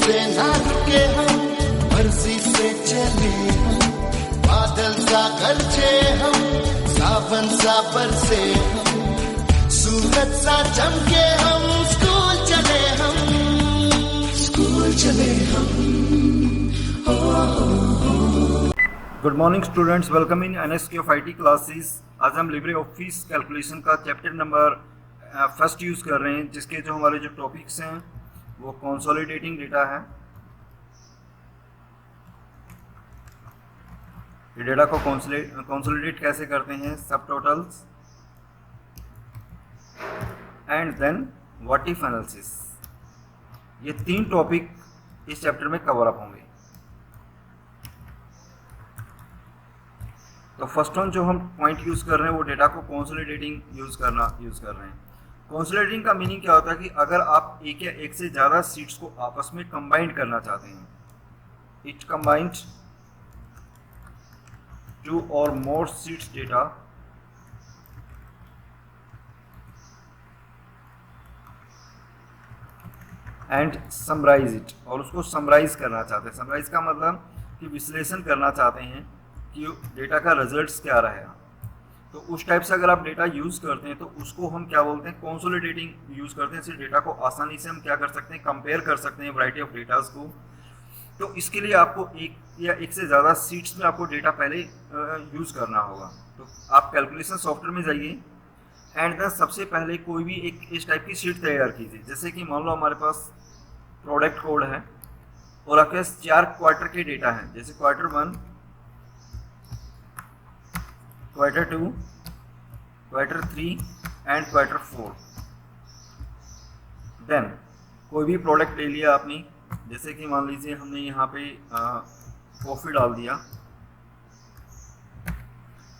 से ना रुके हम, मर्जी से चले हम, बादल सा गरजे हम, सावन सा बरसे हम, सूरज सा चमके हम, स्कूल चले हम, स्कूल चले हम। Good morning students, welcome in NSK of IT classes. आज हम लिब्रे ऑफिस कैलकुलेशन का चैप्टर नंबर फर्स्ट यूज़ कर रहे हैं, जिसके जो हमारे जो टॉपिक्स हैं वो कंसोलिडेटिंग डेटा है। ये डेटा को कंसोलिडेट कैसे करते हैं, सब totals and then what if analysis. ये तीन टॉपिक इस चैप्टर में कवर अप होंगे। तो फर्स्ट वन जो हम पॉइंट यूज़ कर रहे हैं वो डेटा को कंसोलिडेटिंग यूज़ कर रहे हैं। कंसोलिडेटिंग का मीनिंग क्या होता है कि अगर आप एक या एक से ज़्यादा सीट्स को आपस में कंबाइन करना चाहते हैं, इट कंबाइंड टू और more sheets data and summarize it, और उसको समराइज करना चाहते हैं। समराइज का मतलब कि विश्लेषण करना चाहते हैं कि डेटा का रिजल्ट्स क्या रहेगा। तो उस टाइप से अगर आप डेटा यूज़ करते हैं तो उसको हम क्या बोलते हैं, कंसोलिडेटिंग यूज़ करते हैं। इससे डेटा को आसानी से हम क्या कर सकते हैं, कंपेयर कर सकते हैं वैरायटी ऑफ डेटास को। तो इसके लिए आपको एक या एक से ज़्यादा सीट्स में आपको डेटा पहले यूज़ करना होगा। तो आप कैलकुलेशन सॉफ्टवेयर में जाइए एंड देन सबसे पहले कोई भी एक इस टाइप की शीट तैयार कीजिए। जैसे कि मान लो हमारे पास प्रोडक्ट कोड है और आपके पास 4 क्वार्टर के डेटा हैं, जैसे quarter 1, quarter 2, quarter 3 and quarter 4। Then कोई भी प्रोडक्ट ले लिया आपने, जैसे कि मान लीजिए हमने यहाँ पे कॉफ़ी डाल दिया।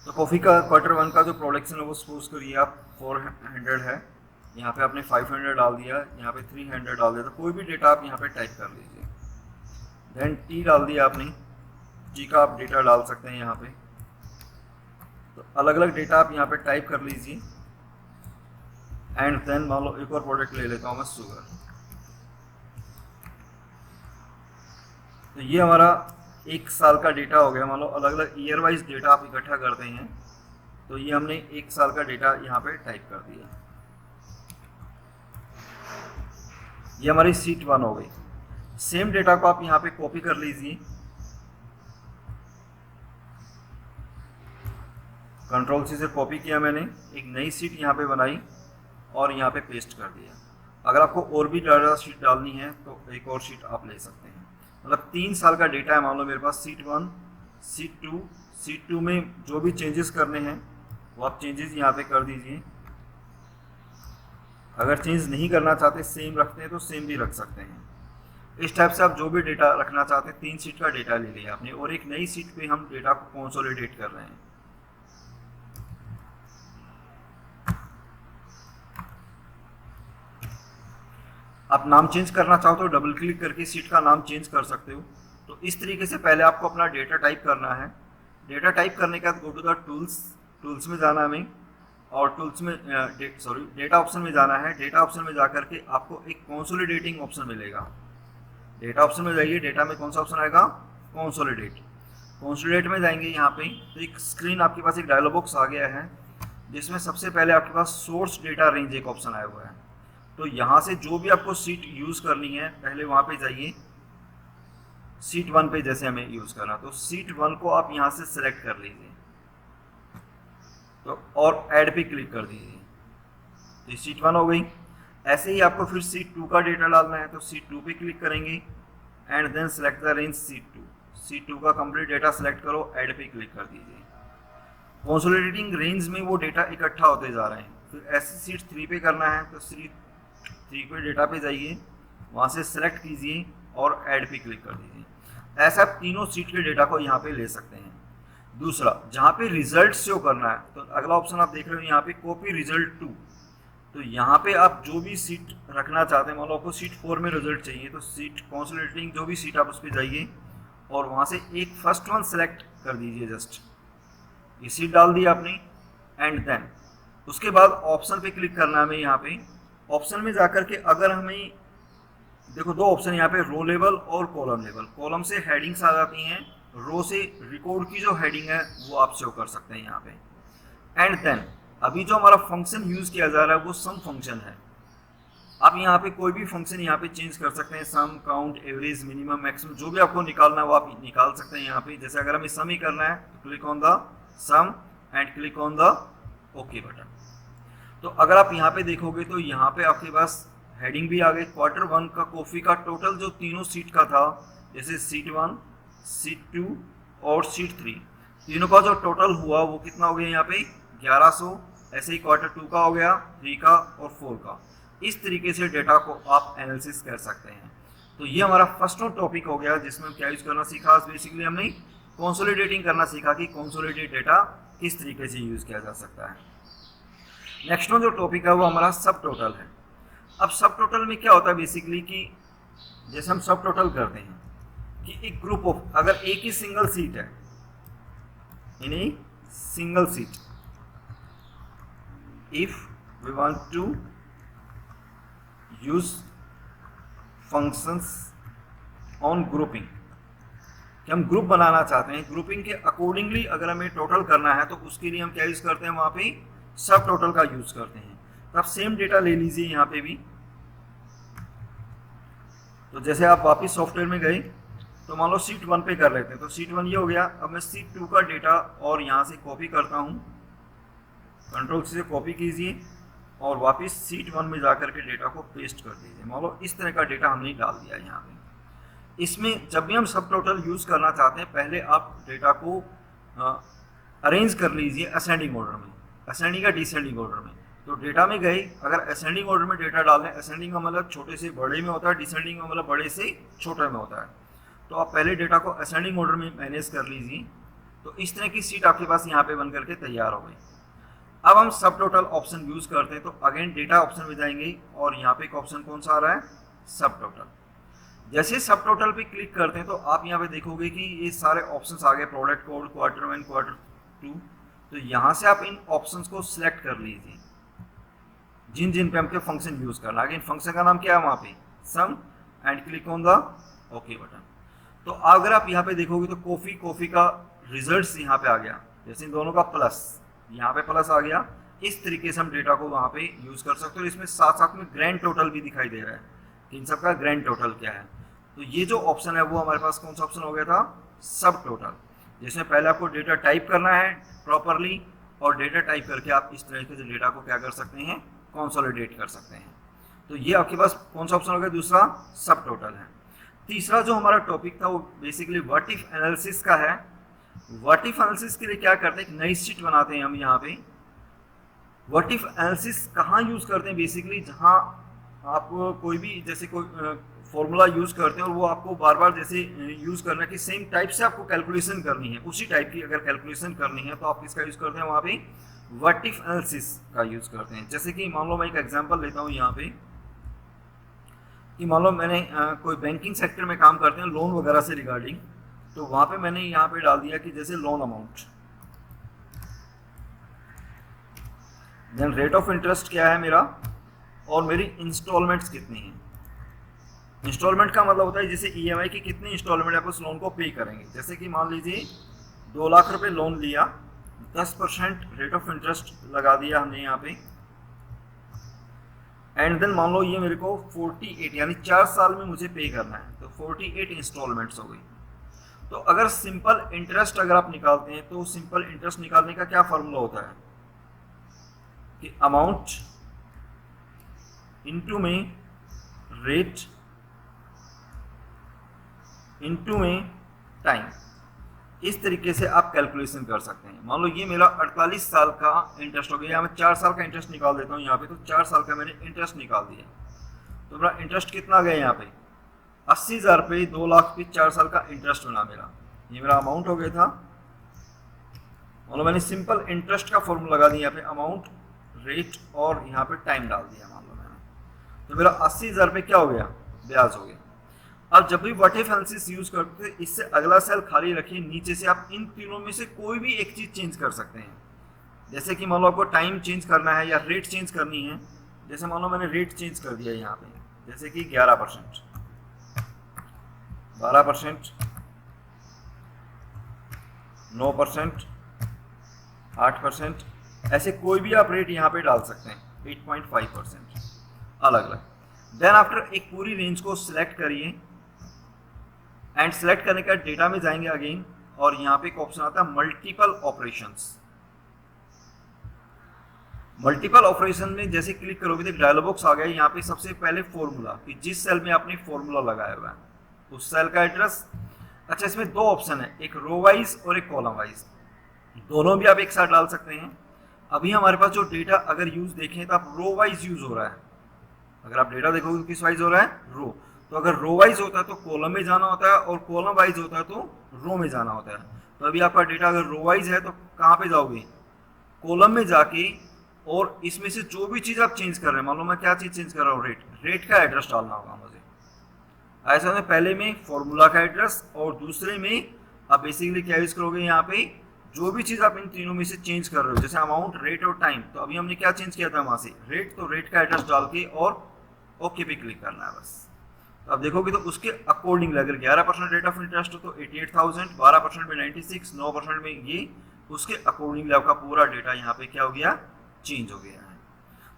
तो कॉफ़ी का क्वार्टर 1 का जो प्रोडक्शन है वो सपोज करिए आप 400 है, यहाँ पे आपने 500 डाल दिया, यहाँ पे 300 डाल दिया। तो कोई भी डेटा आप यहाँ पे टाइप कर लीजिए। देन टी डाल दिया आपने, टी का आप डेटा डाल सकते हैं यहाँ पे। तो अलग अलग डेटा आप यहाँ पे टाइप कर लीजिए एंड देन मान लो एक और प्रोडक्ट ले लेता हूँ मैं, शुगर। तो ये हमारा 1 साल का डेटा हो गया। मान लो अलग अलग ईयर वाइज डेटा आप इकट्ठा करते हैं, तो ये हमने 1 साल का डेटा यहाँ पे टाइप कर दिया। ये हमारी सीट 1 हो गई। सेम डेटा को आप यहाँ पे कॉपी कर लीजिए, कंट्रोल सी से कॉपी किया मैंने, एक नई सीट यहाँ पे बनाई और यहाँ पे पेस्ट कर दिया। अगर आपको और भी ज़्यादा सीट डालनी है तो एक और सीट आप ले सकते हैं। मतलब 3 साल का डेटा है मान लो मेरे पास, सीट 1, सीट 2। सीट 2 में जो भी चेंजेस करने हैं वो आप चेंजेस यहाँ पे कर दीजिए। अगर चेंज नहीं करना चाहते, सेम रखते हैं तो सेम भी रख सकते हैं। इस टाइप से आप जो भी डेटा रखना चाहते हैं, 3 सीट का डेटा ले लिया आपने और एक नई सीट पे हम डेटा को कंसोलिडेट कर रहे हैं। आप नाम चेंज करना चाहो तो डबल क्लिक करके सीट का नाम चेंज कर सकते हो। तो इस तरीके से पहले आपको अपना डेटा टाइप करना है। डेटा टाइप करने के बाद गो टू द टूल्स में जाना है हमें, और टूल्स में डेटा ऑप्शन में जाना है। डेटा ऑप्शन में जाकर के आपको एक कंसोलिडेटिंग ऑप्शन मिलेगा। डेटा ऑप्शन में जाइए, डेटा में कौन सा ऑप्शन आएगा, कंसोलिडेट में जाएंगे यहाँ पे तो एक स्क्रीन आपके पास, एक डायलॉग बॉक्स आ गया है जिसमें सबसे पहले आपके पास सोर्स डेटा रेंज एक ऑप्शन आया हुआ है। तो यहाँ से जो भी आपको सीट यूज़ करनी है पहले वहाँ पे जाइए। सीट 1 पे जैसे हमें यूज़ करना, तो सीट 1 को आप यहाँ से सिलेक्ट कर लीजिए तो और ऐड पे क्लिक कर दीजिए। तो सीट 1 हो गई। ऐसे ही आपको फिर सीट 2 का डेटा डालना है, तो सीट 2 पे क्लिक करेंगे and then select the range sheet 2। Sheet 2 का कंप्लीट डेटा सेलेक्ट करो, ऐड पे क्लिक कर दीजिए। कंसोलिडेटिंग रेंज में वो डेटा इकट्ठा होते जा रहे हैं। फिर ऐसे सीट 3 पे करना है, तो सीट 3 पे डेटा पे जाइए, वहाँ से सेलेक्ट कीजिए और ऐड पे क्लिक कर दीजिए। ऐसा आप तीनों सीट के डेटा को यहाँ पे ले सकते हैं। दूसरा, जहाँ पे रिजल्ट शो करना है, तो अगला ऑप्शन आप देख रहे हो यहाँ पे कॉपी रिजल्ट टू। तो यहाँ पे आप जो भी सीट रखना चाहते हैं, मान लो आपको सीट 4 में रिजल्ट चाहिए, तो सीट कंसोलिडेटिंग जो भी सीट आप उस पर जाइए और वहाँ से एक फर्स्ट वन सेलेक्ट कर दीजिए। जस्ट ये सीट डाल दी आपने एंड देन उसके बाद ऑप्शन पे क्लिक करना है हमें। यहाँ पे ऑप्शन में जाकर के अगर हमें देखो दो ऑप्शन यहाँ पे, रो लेवल और कॉलम लेवल। कॉलम से हेडिंग्स आ जाती हैं, रो से रिकॉर्ड की जो हेडिंग है वो आप शो कर सकते हैं यहाँ पे। एंड देन अभी जो हमारा फंक्शन यूज किया जा रहा है वो सम फंक्शन है। आप यहाँ पे कोई भी फंक्शन यहाँ पे चेंज कर सकते हैं, सम, काउंट, एवरेज, मिनिमम, मैक्सिमम, जो भी आपको निकालना है वो आप निकाल सकते हैं यहाँ पे। जैसे अगर हमें सम ही करना है तो click on the sum and click on the okay button. तो अगर आप यहाँ पे देखोगे तो यहाँ पे आपके पास हेडिंग भी आ गई। क्वार्टर 1 का कॉफी का टोटल जो तीनों सीट का था, जैसे सीट 1, सीट 2 और सीट 3, तीनों का जो टोटल हुआ वो कितना हो गया यहाँ पे 1100। ऐसे ही क्वार्टर 2 का हो गया, 3 का और 4 का। इस तरीके से डेटा को आप एनालिसिस कर सकते हैं। तो ये हमारा फर्स्ट टॉपिक हो गया जिसमें हम क्या यूज करना सीखा। बेसिकली हमने कंसोलिडेटिंग करना सीखा कि कंसोलिडेट डेटा किस तरीके से यूज किया जा सकता है। नेक्स्ट जो टॉपिक है वो हमारा सब टोटल है। अब सब टोटल में क्या होता है बेसिकली कि जैसे हम सब टोटल करते हैं कि एक ग्रुप ऑफ, अगर एक ही सिंगल सीट है, यानी single sheet, if we want to use functions on grouping, कि हम ग्रुप बनाना चाहते हैं, ग्रुपिंग के अकॉर्डिंगली अगर हमें टोटल करना है तो उसके लिए हम क्या यूज करते हैं, वहां पे सब टोटल का यूज करते हैं। तो आप सेम डेटा ले लीजिए यहाँ पे भी। तो जैसे आप वापस सॉफ्टवेयर में गए तो मान लो सीट 1 पे कर लेते हैं, तो सीट 1 ये हो गया। अब मैं सीट 2 का डेटा और यहाँ से कॉपी करता हूँ, कंट्रोल से कॉपी कीजिए और वापस सीट 1 में जाकर के डेटा को पेस्ट कर दीजिए। मान लो इस तरह का डेटा हमने डाल दिया यहाँ पे। इसमें जब भी हम सब टोटल यूज करना चाहते हैं, पहले आप डेटा को अरेंज कर लीजिए असेंडिंग ऑर्डर में, असेंडिंग या डिसेंडिंग ऑर्डर में। तो डेटा में गए, अगर असेंडिंग ऑर्डर में डेटा डालें, असेंडिंग का मतलब छोटे से बड़े में होता है, डिसेंडिंग का मतलब बड़े से छोटे में होता है। तो आप पहले डेटा को असेंडिंग ऑर्डर में मैनेज कर लीजिए। तो इस तरह की सीट आपके पास यहाँ पे बन करके तैयार हो गई। अब हम सब टोटल ऑप्शन यूज करते हैं, तो अगेन डेटा ऑप्शन में जाएंगे और यहाँ पे एक ऑप्शन कौन सा आ रहा है, सब टोटल। जैसे सब टोटल पे क्लिक करते हैं तो आप यहाँ पे देखोगे कि ये सारे ऑप्शंस आ गए, प्रोडक्ट कोड, क्वार्टर 1, क्वार्टर 2। तो यहाँ से आप इन ऑप्शंस को सिलेक्ट कर लीजिए जिन जिन पे हमको फंक्शन यूज करना है। फंक्शन का नाम क्या है वहाँ पे, sum, and click on the okay button. तो अगर आप यहाँ पे देखोगे तो कॉफी का रिजल्ट्स यहाँ पे आ गया, जैसे इन दोनों का प्लस, यहाँ पे प्लस आ गया। इस तरीके से हम डेटा को वहाँ पे यूज कर सकते हो। इसमें साथ साथ में ग्रैंड टोटल भी दिखाई दे रहा है कि इन सबका ग्रैंड टोटल क्या है। तो ये जो ऑप्शन है वो हमारे पास कौन सा ऑप्शन हो गया था, सब टोटल, जिसमें पहले आपको डेटा टाइप करना है प्रॉपरली और डेटा टाइप करके आप इस तरीके से डेटा को क्या कर सकते हैं, कंसोलिडेट कर सकते हैं। तो ये आपके पास कौन सा ऑप्शन हो गया, दूसरा सब टोटल है। तीसरा जो हमारा टॉपिक था वो बेसिकली व्हाट इफ एनालिसिस का है। व्हाट इफ एनालिसिस के लिए क्या करते हैं, एक नई शीट बनाते हैं हम यहाँ पे। व्हाट इफ एनालिसिस कहाँ यूज करते हैं, बेसिकली जहाँ आप कोई भी जैसे कोई फॉर्मूला यूज करते हैं और वो आपको बार बार जैसे यूज करना है कि सेम टाइप से आपको कैलकुलेशन करनी है, उसी टाइप की अगर कैलकुलेशन करनी है तो आप किसका यूज करते हैं, वहाँ पे व्हाट इफ एनालिसिस का यूज करते हैं। जैसे कि मान लो मैं एक एग्जांपल लेता हूँ यहाँ पे कि मान लो मैंने कोई बैंकिंग सेक्टर में काम करते हैं लोन वगैरह से रिगार्डिंग, तो वहाँ पे मैंने यहाँ पे डाल दिया कि जैसे loan amount, then rate of interest क्या है मेरा और मेरी इंस्टॉलमेंट्स कितनी हैं। इंस्टॉलमेंट का मतलब होता है जैसे ईएमआई की कितनी इंस्टॉलमेंट आप उस लोन को पे करेंगे। जैसे कि मान लीजिए 2 लाख रुपए लोन लिया, 10% रेट ऑफ इंटरेस्ट लगा दिया हमने यहाँ पे, एंड देन मान लो ये मेरे को 48 यानी 4 साल में मुझे पे करना है, तो 48 इंस्टॉलमेंट्स हो गई। तो अगर सिंपल इंटरेस्ट अगर आप निकालते हैं तो सिंपल इंटरेस्ट निकालने का क्या फॉर्मूला होता है कि अमाउंट इनटू में रेट इनटू में टाइम, इस तरीके से आप कैलकुलेशन कर सकते हैं। मान लो ये मेरा 48 साल का इंटरेस्ट हो गया, या मैं 4 साल का इंटरेस्ट निकाल देता हूँ यहाँ पे, तो 4 साल का मैंने इंटरेस्ट निकाल दिया। तो मेरा इंटरेस्ट कितना गया यहाँ पे 80,000 पे 2 लाख पे 4 साल का इंटरेस्ट बना मेरा, ये मेरा अमाउंट हो गया था। मान लो मैंने सिंपल इंटरेस्ट का फॉर्मूला लगा दिया यहाँ पे, अमाउंट, रेट और यहाँ पे टाइम डाल दिया मान लो मैंने, तो मेरा 80,000 पे क्या हो गया, ब्याज हो गया। अब जब भी व्हाट इफ एनालिसिस यूज करते हैं, इससे अगला सेल खाली रखिए, नीचे से आप इन तीनों में से कोई भी एक चीज चेंज कर सकते हैं। जैसे कि मान लो आपको टाइम चेंज करना है या रेट चेंज करनी है, जैसे मान लो मैंने रेट चेंज कर दिया यहाँ पे, जैसे कि 11%, 12%, 9%, 8%, ऐसे कोई भी आप रेट यहाँ पे डाल सकते हैं, 8.5% अलग अलग। देन आफ्टर एक पूरी रेंज को सिलेक्ट करिए एंड सेलेक्ट करने का डेटा में जाएंगे अगेन, और यहाँ पे एक ऑप्शन आता है मल्टीपल ऑपरेशंस। मल्टीपल ऑपरेशन में जैसे क्लिक करोगे तो एक डायलॉग बॉक्स आ गया। यहाँ पे सबसे पहले फॉर्मूला, कि जिस सेल में आपने फॉर्मूला लगाया हुआ है उस सेल का एड्रेस। अच्छा, इसमें दो ऑप्शन है, एक रो वाइज और एक कॉलम वाइज, दोनों भी आप एक साथ डाल सकते हैं। अभी हमारे पास जो डेटा अगर यूज देखें तो आप रो वाइज यूज हो रहा है। अगर आप डेटा देखोगे किस वाइज हो रहा है, रो। तो अगर रो वाइज होता है तो कॉलम में जाना होता है, और कॉलम वाइज होता है तो रो में जाना होता है। तो अभी आपका डेटा अगर रो वाइज है तो कहाँ पे जाओगे, कॉलम में जाके, और इसमें से जो भी चीज़ आप चेंज कर रहे हैं, मान लो मैं क्या चीज़ चेंज कर रहा हूँ, रेट का एड्रेस डालना होगा मुझे। ऐसा में पहले में फॉर्मूला का एड्रेस, और दूसरे में आप बेसिकली क्या यूज करोगे, यहाँ पे जो भी चीज़ आप इन तीनों में से चेंज कर रहे हो, जैसे अमाउंट, रेट और टाइम। तो अभी हमने क्या चेंज किया था वहाँ से, रेट, तो रेट का एड्रेस डाल के और ओके पे क्लिक करना है बस। तो आप देखोगे तो उसके अकॉर्डिंग अगर 11% रेट ऑफ इंटरेस्ट हो तो 88,000, 12% में 96, 9% में ये, उसके अकॉर्डिंग आपका पूरा डेटा यहाँ पे क्या हो गया, चेंज हो गया है।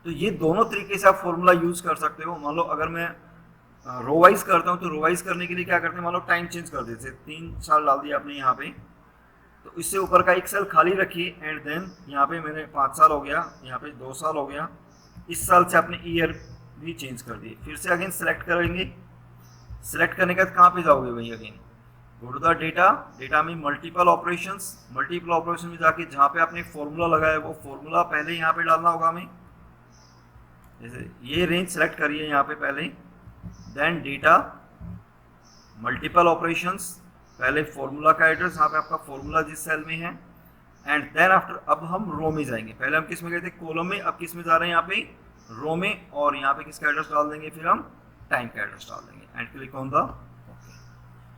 तो ये दोनों तरीके से आप फॉर्मूला यूज कर सकते हो। मान लो अगर मैं रो वाइज करता हूँ तो रो वाइज करने के लिए क्या करते हैं, मान लो टाइम चेंज कर देते, 3 साल डाल दिया आपने यहाँ पे, तो इससे ऊपर का एक सेल खाली रखिए, एंड देन यहाँ पे मैंने 5 साल हो गया, यहाँ पे 2 साल हो गया, इस साल से आपने ईयर भी चेंज कर दिए। फिर से अगेन सेलेक्ट करेंगे, सेलेक्ट करने के बाद कहाँ पे जाओगे भाई, again go to the data, data में मल्टीपल ऑपरेशंस, मल्टीपल ऑपरेशन में जाके जहाँ पे आपने फॉर्मूला लगाया वो फॉर्मूला पहले यहाँ पे डालना होगा हमें। जैसे ये रेंज सेलेक्ट करिए यहाँ पे पहले, देन डेटा, मल्टीपल ऑपरेशंस, पहले फॉर्मूला का एड्रेस, यहाँ पे आपका फॉर्मूला जिस सेल में है, एंड देन आफ्टर अब हम रो में जाएंगे। पहले हम किस में गए थे, कॉलम में, अब किस में जा रहे हैं, यहाँ पे रो में, और यहाँ पे किसका एड्रेस डाल देंगे, फिर हम टाइम का एड्रेस डाल देंगे and click on the okay.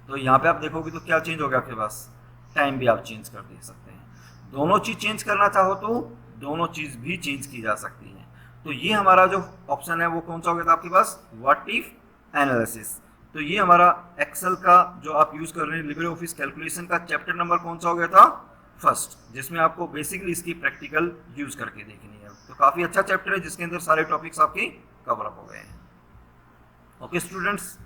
तो यहाँ पे आप देखोगे तो क्या चेंज हो गया आपके पास, टाइम भी आप चेंज कर दे सकते हैं। दोनों चीज चेंज करना चाहो तो दोनों चीज भी चेंज की जा सकती है। तो ये हमारा जो ऑप्शन है वो कौन सा हो गया था आपके पास, व्हाट इफ एनालिसिस। तो ये हमारा एक्सेल का जो आप यूज कर रहे हैं, लिब्रे ऑफिस कैलकुलेशन का चैप्टर नंबर कौन सा हो गया था, फर्स्ट, जिसमें आपको बेसिकली इसकी प्रैक्टिकल यूज करके देखनी है। तो काफी अच्छा चैप्टर है जिसके अंदर सारे टॉपिक्स आपके कवर अप हो गए हैं। Okay students,